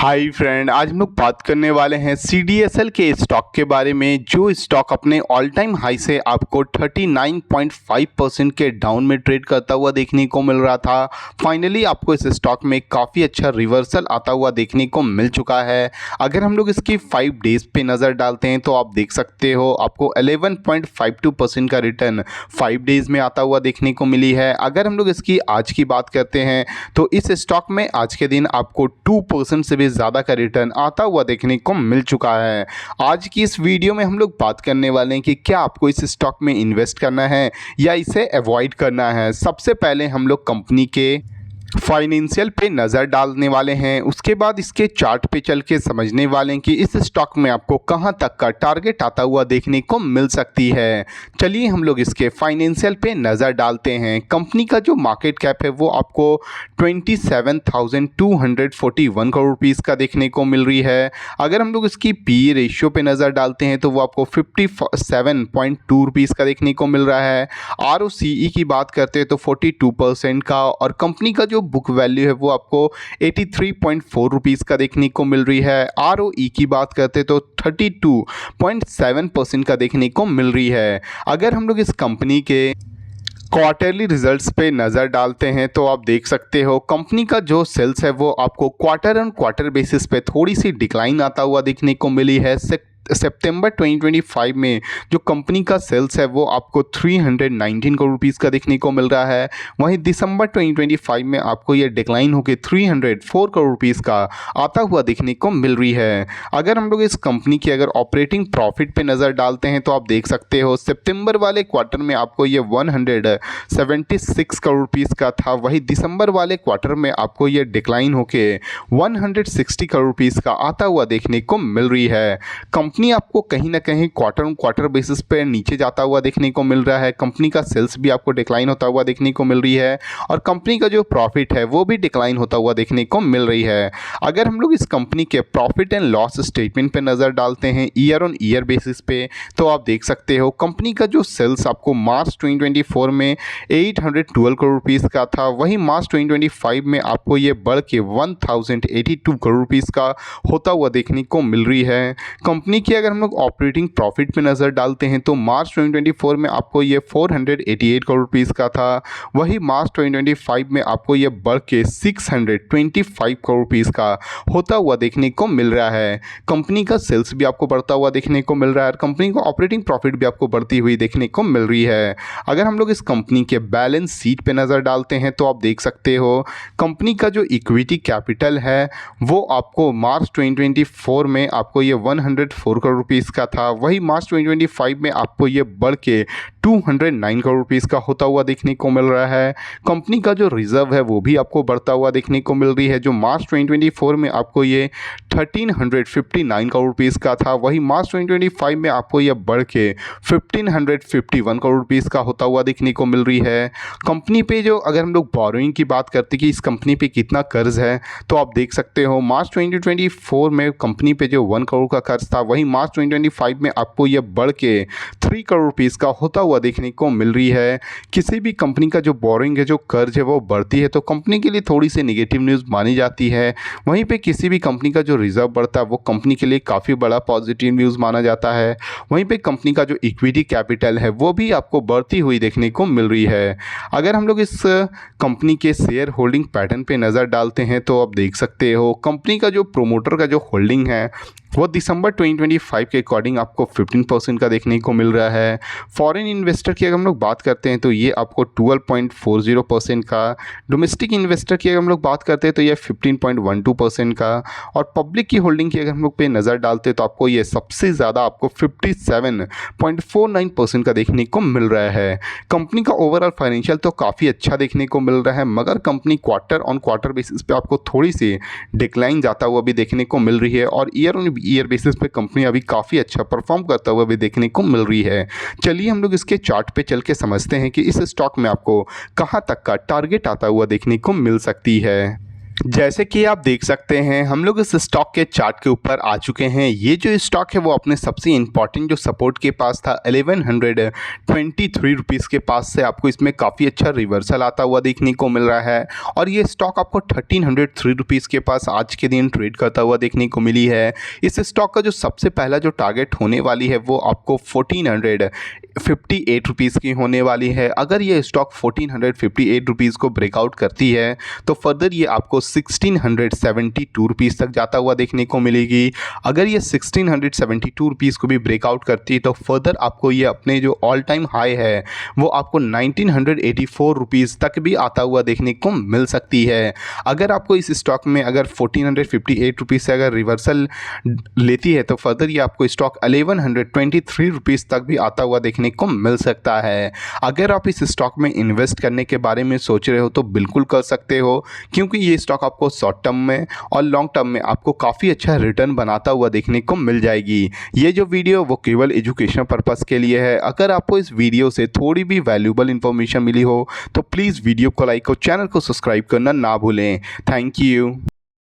Hi friend, आज हम लोग बात करने वाले हैं CDSL के स्टॉक के बारे में, जो स्टॉक अपने ऑल टाइम हाई से आपको 39.5% के डाउन में ट्रेड करता हुआ देखने को मिल रहा था। फाइनली आपको इस स्टॉक में काफ़ी अच्छा रिवर्सल आता हुआ देखने को मिल चुका है। अगर हम लोग इसकी 5 डेज पे नज़र डालते हैं तो आप देख सकते हो आपको 11.52% का रिटर्न 5 डेज में आता हुआ देखने को मिली है। अगर हम लोग इसकी आज की बात करते हैं तो इस स्टॉक में आज के दिन आपको 2% से भी ज़्यादा का रिटर्न आता हुआ देखने को मिल चुका है। आज की इस वीडियो में हम लोग बात करने वाले हैं कि क्या आपको इस स्टॉक में इन्वेस्ट करना है या इसे अवॉइड करना है। सबसे पहले हम लोग कंपनी के फाइनेंशियल पे नज़र डालने वाले हैं, उसके बाद इसके चार्ट पे चल के समझने वाले हैं कि इस स्टॉक में आपको कहां तक का टारगेट आता हुआ देखने को मिल सकती है। चलिए हम लोग इसके फाइनेंशियल पे नज़र डालते हैं। कंपनी का जो मार्केट कैप है वो आपको 27,241 करोड़ रुपीज़ का देखने को मिल रही है। अगर हम लोग इसकी पी रेशियो पे नज़र डालते हैं तो वो आपको 57.2 रुपीज़ का देखने को मिल रहा है। ROCE की बात करते हैं तो 42% का, और कंपनी का जो बुक वैल्यू है वो आपको 83.4 रुपीज़ का देखने को मिल रही है। ROE की बात करते तो 32.7% का देखने को मिल रही है। अगर हम लोग इस कंपनी के क्वार्टरली रिजल्ट्स पे नज़र डालते हैं तो आप देख सकते हो कंपनी का जो सेल्स है वो आपको क्वार्टर ऑन क्वार्टर बेसिस पे थोड़ी सी डिक्लाइन आता हुआ देखने को मिली है। सितंबर 2025 में जो कंपनी का सेल्स है वो आपको 319 करोड़ रुपीज़ का देखने को मिल रहा है। वहीं दिसंबर 2025 में आपको ये डिक्लाइन होकर 304 करोड़ रुपीज़ का आता हुआ देखने को मिल रही है। अगर हम लोग इस कंपनी की अगर ऑपरेटिंग प्रॉफिट पे नज़र डालते हैं तो आप देख सकते हो सितंबर वाले क्वार्टर में आपको ये 176 करोड़ रुपीज़ का था। वहीं दिसंबर वाले क्वार्टर में आपको ये डिक्लाइन होकर 160 करोड़ रुपीज़ का आता हुआ देखने को मिल रही है। कंपनी आपको कहीं ना कहीं क्वार्टर ऑन क्वार्टर बेसिस पे नीचे जाता हुआ देखने को मिल रहा है। कंपनी का सेल्स भी आपको डिक्लाइन होता हुआ देखने को मिल रही है, और कंपनी का जो प्रॉफिट है वो भी डिक्लाइन होता हुआ देखने को मिल रही है। अगर हम लोग इस कंपनी के प्रॉफिट एंड लॉस स्टेटमेंट पे नज़र डालते हैं ईयर ऑन ईयर बेसिस पे तो आप देख सकते हो कंपनी का जो सेल्स आपको मार्च 2024 में 812 करोड़ रुपीज़ का था। वहीं मार्च 2025 में आपको ये बढ़ के 1082 करोड़ रुपीज़ का होता हुआ देखने को मिल रही है। कंपनी की अगर हम लोग ऑपरेटिंग प्रॉफिट पे नज़र डालते हैं तो मार्च 2024 में आपको ये 488 करोड़ रुपीज़ का था। वही मार्च 2025 में आपको ये बढ़ के 625 करोड़ रुपीज़ का होता हुआ देखने को मिल रहा है। कंपनी का सेल्स भी आपको बढ़ता हुआ देखने को मिल रहा है, और कंपनी का ऑपरेटिंग प्रॉफिट भी आपको बढ़ती हुई देखने को मिल रही है। अगर हम लोग इस कंपनी के बैलेंस शीट पे नज़र डालते हैं तो आप देख सकते हो कंपनी का जो इक्विटी कैपिटल है वो आपको मार्च 2024 में आपको ये 104 करोड़ रुपीज़ का था। वही मार्च 2025 में आपको ये बढ़ के 209 करोड़ रुपीज़ का होता हुआ देखने को मिल रहा है। कंपनी का जो रिजर्व है वो भी आपको बढ़ता हुआ देखने को मिल रही है, जो मार्च 2024 में आपको ये 1359 करोड़ रुपीज़ का था। वही मार्च 2025 में आपको ये बढ़ के 1551 करोड़ रुपीज़ का होता हुआ देखने को मिल रही है। कंपनी पे जो अगर हम लोग बोरोइंग की बात करते हैं कि इस कंपनी पे कितना कर्ज है तो आप देख सकते हो मार्च 2024 में कंपनी पे जो 1 करोड़ का कर्ज था, वही मार्च 2025 में आपको यह बढ़ के 3 करोड़ रुपीज़ का होता हुआ देखने को मिल रही है। किसी भी कंपनी का जो बोरिंग है, जो कर्ज है वो बढ़ती है तो कंपनी के लिए थोड़ी सी नेगेटिव न्यूज़ मानी जाती है। वहीं पे किसी भी कंपनी का जो रिजर्व बढ़ता है वो कंपनी के लिए काफ़ी बड़ा पॉजिटिव न्यूज़ माना जाता है। वहीं पे कंपनी का जो इक्विटी कैपिटल है वो भी आपको बढ़ती हुई देखने को मिल रही है। अगर हम लोग इस कंपनी के शेयर होल्डिंग पैटर्न पे नज़र डालते हैं तो आप देख सकते हो कंपनी का जो प्रोमोटर का जो होल्डिंग है वो दिसंबर 2025 के अकॉर्डिंग आपको 15% का देखने को मिल रहा है। फॉरेन इन्वेस्टर की अगर हम लोग बात करते हैं तो ये आपको 12.40% का, डोमेस्टिक इन्वेस्टर की अगर हम लोग बात करते हैं तो ये 15.12% का, और पब्लिक की होल्डिंग की अगर हम लोग पे नज़र डालते हैं तो आपको ये सबसे ज़्यादा आपको 57.49% का देखने को मिल रहा है। कंपनी का ओवरऑल फाइनेंशियल तो काफ़ी अच्छा देखने को मिल रहा है, मगर company quarter on quarter basis पे आपको थोड़ी सी डिक्लाइन जाता हुआ भी देखने को मिल रही है, और ईयर ऑन ईयर बेसिस पे कंपनी अभी काफ़ी अच्छा परफॉर्म करता हुआ भी देखने को मिल रही है। चलिए हम लोग इसके चार्ट पे चल के समझते हैं कि इस स्टॉक में आपको कहां तक का टारगेट आता हुआ देखने को मिल सकती है। जैसे कि आप देख सकते हैं हम लोग इस स्टॉक के चार्ट के ऊपर आ चुके हैं। ये जो स्टॉक है वो अपने सबसे इम्पॉर्टेंट जो सपोर्ट के पास था 1123 रुपीज़ के पास से आपको इसमें काफ़ी अच्छा रिवर्सल आता हुआ देखने को मिल रहा है और ये स्टॉक आपको 1303 रुपीज़ के पास आज के दिन ट्रेड करता हुआ देखने को मिली है। इस स्टॉक का जो सबसे पहला जो टारगेट होने वाली है वो आपको 1458 रुपीज़ की होने वाली है। अगर ये स्टॉक 1458 रुपीज़ को ब्रेकआउट करती है तो फर्दर ये आपको 1672 रुपीज़ तक जाता हुआ देखने को मिलेगी। अगर ये 1672 रुपीज़ को भी ब्रेकआउट करती है तो फर्दर आपको ये अपने जो ऑल टाइम हाई है वो आपको 1984 रुपीज़ तक भी आता हुआ देखने को मिल सकती है। अगर आपको इस स्टॉक में अगर 1458 रुपीज़ से अगर रिवर्सल लेती है तो फर्दर ये आपको स्टॉक 1123 रुपीज़ तक भी आता हुआ देखने को मिल सकता है। अगर आप इस स्टॉक में इन्वेस्ट करने के बारे में सोच रहे हो तो बिल्कुल कर सकते हो, क्योंकि ये स्टॉक आपको शॉर्ट टर्म में और लॉन्ग टर्म में आपको काफ़ी अच्छा रिटर्न बनाता हुआ देखने को मिल जाएगी। ये जो वीडियो वो केवल एजुकेशन पर्पस के लिए है। अगर आपको इस वीडियो से थोड़ी भी वैल्यूबल इन्फॉर्मेशन मिली हो तो प्लीज़ वीडियो को लाइक और चैनल को सब्सक्राइब करना ना भूलें। Thank you.